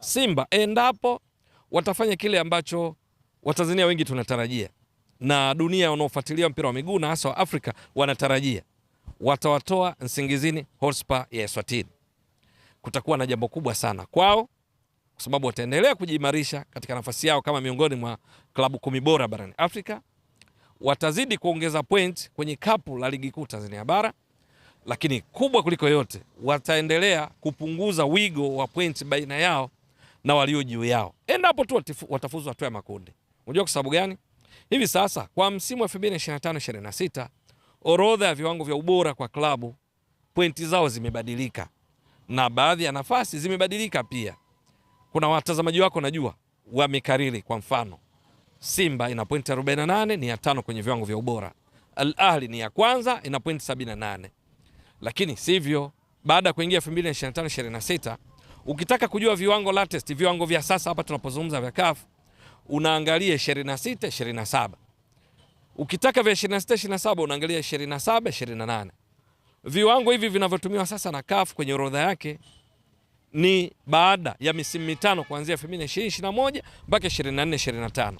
Simba endapo watafanya kile ambacho Watanzania wengi tunatarajia na dunia wanaofuatilia mpira wa miguu na hasa wa Afrika wanatarajia, watawatoa Nsingizini Hotspur ya Eswatini. Kutakuwa na jambo kubwa sana kwao, kwa sababu wataendelea kujiimarisha katika nafasi yao kama miongoni mwa klabu 10 bora barani Afrika. Watazidi kuongeza point kwenye kapu la ligi kuu Tanzania bara, lakini kubwa kuliko yote, wataendelea kupunguza wigo wa point baina yao na walio juu yao endapo tu watafuzwa hatua ya makundi. Unajua kwa sababu gani? Hivi sasa kwa msimu wa 2025-26 orodha ya viwango vya ubora kwa klabu, pointi zao zimebadilika na baadhi ya nafasi zimebadilika pia. Kuna watazamaji wako najua wamekariri, kwa mfano Simba ina pointi 48, ni ya 5 kwenye viwango vya ubora. Al Ahli ni ya kwanza, ina pointi 78. Lakini sivyo, baada ya kuingia 2025-26 ukitaka kujua viwango latest, viwango vya sasa hapa tunapozungumza vya CAF, unaangalia 26-27. Ukitaka vya 26-27 unaangalia 27-28. Viwango hivi vinavyotumiwa sasa na CAF kwenye orodha yake ni baada ya misimu mitano kuanzia 2021 mpaka 24-25,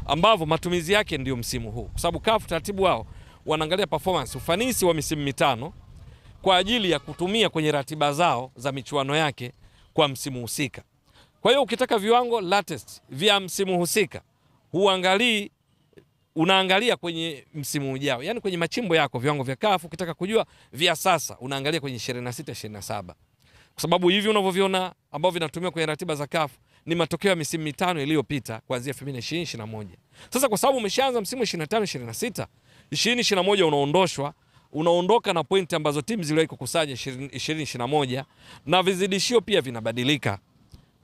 ambavyo matumizi yake ndio msimu huu, kwa sababu CAF taratibu wao wanaangalia performance, ufanisi wa misimu mitano kwa ajili ya kutumia kwenye ratiba zao za michuano yake kwa msimu husika. Kwa hiyo ukitaka viwango latest vya msimu husika, unaangalia kwenye msimu ujao, yani kwenye machimbo yako viwango vya CAF. Ukitaka kujua vya sasa unaangalia kwenye 26-27, kwa sababu hivi unavyoviona ambao vinatumiwa kwenye ratiba za CAF ni matokeo ya misimu mitano iliyopita kuanzia 2020-2021. Sasa kwa sababu umeshaanza msimu 25-26, 2021 unaondoka na pointi ambazo timu ziliwahi kukusanya 2021 na vizidishio pia vinabadilika,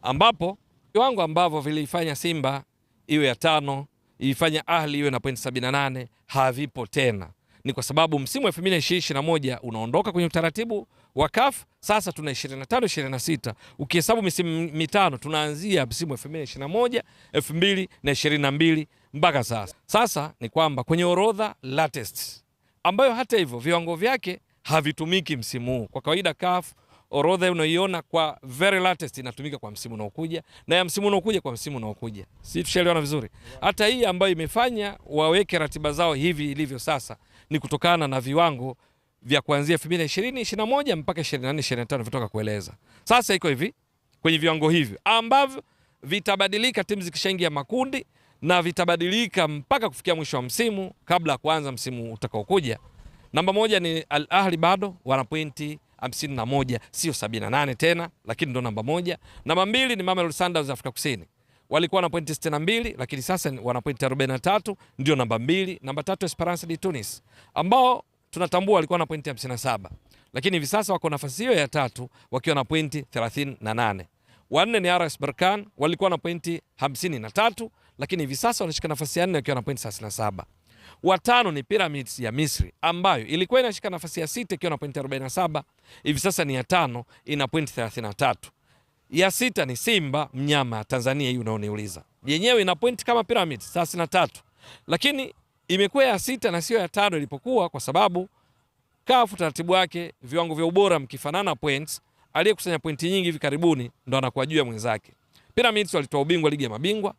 ambapo viwango ambavyo vilifanya Simba iwe ya 5, ifanya Ahli iwe na pointi 78 havipo tena. Ni kwa sababu msimu wa 2021 unaondoka kwenye utaratibu wa CAF. Sasa tuna 25-26, ukihesabu misimu mitano tunaanzia msimu wa 2021, 2022 mpaka sasa. Sasa ni kwamba kwenye orodha latest, ambayo hata hivyo viwango vyake havitumiki msimu huu. Kwa kawaida CAF orodha unayoiona kwa very latest inatumika kwa msimu unaokuja na ya msimu unaokuja kwa msimu unaokuja. Si tushaelewana vizuri? Hata hii ambayo imefanya waweke ratiba zao hivi ilivyo sasa ni kutokana na viwango vya kuanzia 2020-21 mpaka 24-25 vitoka kueleza. Sasa iko hivi kwenye viwango hivyo ambavyo vitabadilika timu zikishaingia makundi, na vitabadilika mpaka kufikia mwisho wa msimu kabla ya kuanza msimu utakaokuja. Namba 1 ni Al Ahli, bado wana pointi 51, sio 78 tena, lakini ndo namba 1. Namba 2 ni Mamelodi Sundowns Afrika Kusini, walikuwa na pointi 62 lakini sasa wana pointi 43, ndio namba 2. Namba 3 Esperance de Tunis, ambao tunatambua walikuwa na pointi 57, lakini hivi sasa wako nafasi hiyo ya 3 wakiwa na pointi 38. Wa 4 ni RS Berkane, walikuwa na pointi 53 lakini hivi sasa wanashika nafasi ya 4 wakiwa na pointi 37. Wa 5 ni Pyramids ya Misri, ambayo ilikuwa inashika nafasi ya 6 ikiwa na pointi 47, hivi sasa ni ya 5 ina pointi 33. Ya 6 ni Simba mnyama Tanzania, hii unaoniuliza, yenyewe ina pointi kama Pyramids 33, lakini imekuwa ya 6 na sio ya 5 ilipokuwa, kwa sababu CAF taratibu wake viwango vya ubora mkifanana points, aliyekusanya pointi nyingi hivi karibuni ndo anakuwa juu ya mwenzake. Pyramids walitoa ubingwa ligi ya mabingwa,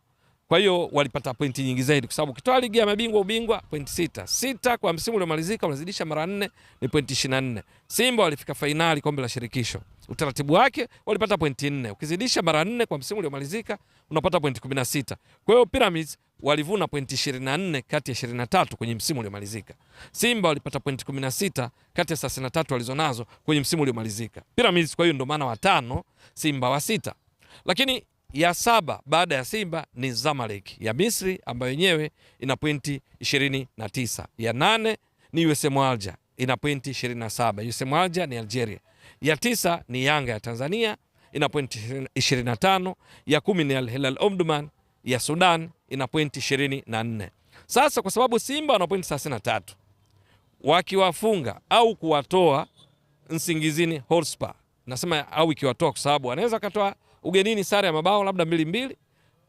kwa hiyo walipata pointi nyingi zaidi, kwa sababu ukitoa ligi ya mabingwa ubingwa pointi 6 kwa msimu uliomalizika, unazidisha mara 4 ni pointi 24. Simba walifika fainali kombe la shirikisho, utaratibu wake walipata pointi 4, ukizidisha mara 4 kwa msimu uliomalizika unapata pointi 16. Kwa hiyo Pyramids walivuna pointi 24 kati ya 23 kwenye msimu uliomalizika. Simba walipata pointi 16 kati ya 33 walizonazo kwenye msimu uliomalizika. Pyramids kwa hiyo ndo maana wa 5, Simba wa 6. Lakini ya 7 baada ya Simba ni Zamalek ya Misri, ambayo yenyewe ina pointi 29. Ya 8 ni USM Alger ina pointi 27. USM Alger ni Algeria. Ya 9 ni Yanga ya Tanzania ina pointi 25. Ya 10 ni Al Hilal Omdurman ya Sudan ina pointi 24. Sasa kwa sababu Simba wana pointi 33, wakiwafunga au kuwatoa Nsingizini Hotspur, nasema au ikiwatoa kwa sababu wanaweza katoa ugenini sare ya mabao labda 2-2,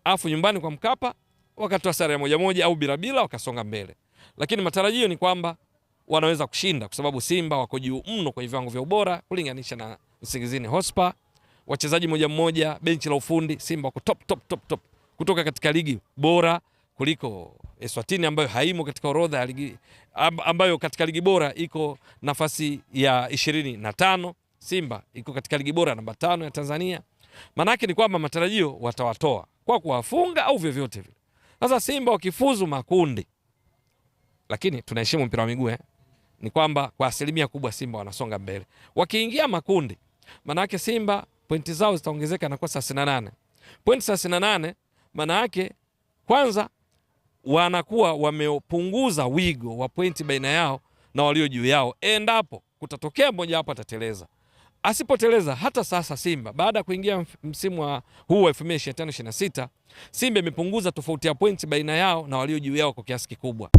afu nyumbani kwa Mkapa wakatoa sare ya 1-1 au bila wakasonga mbele. Lakini matarajio ni kwamba wanaweza kushinda, kwa sababu Simba wako juu mno kwa viwango vya ubora kulinganisha na Nsingizini Hotspur. wachezaji moja mmoja, benchi la ufundi, Simba wako top kutoka katika ligi bora kuliko Eswatini ambayo haimo katika orodha ya ligi, ambayo katika ligi bora iko nafasi ya 25. Simba iko katika ligi bora namba 5 ya Tanzania. Manake ni kwamba matarajio watawatoa kwa kuwafunga au vyovyote vile. Sasa Simba wakifuzu makundi, lakini tunaheshimu mpira wa miguu ni kwamba kwa asilimia kubwa Simba wanasonga mbele. Wakiingia makundi, manake Simba pointi zao zitaongezeka na kwa 38. Pointi 38 manake kwanza wanakuwa wamepunguza wigo wa pointi baina yao na walio juu yao. Endapo kutatokea mmoja wapo atateleza. Asipoteleza hata sasa Simba baada ya kuingia msimu wa huu wa 2025-26 Simba imepunguza tofauti ya pointi baina yao na walio juu yao kwa kiasi kikubwa.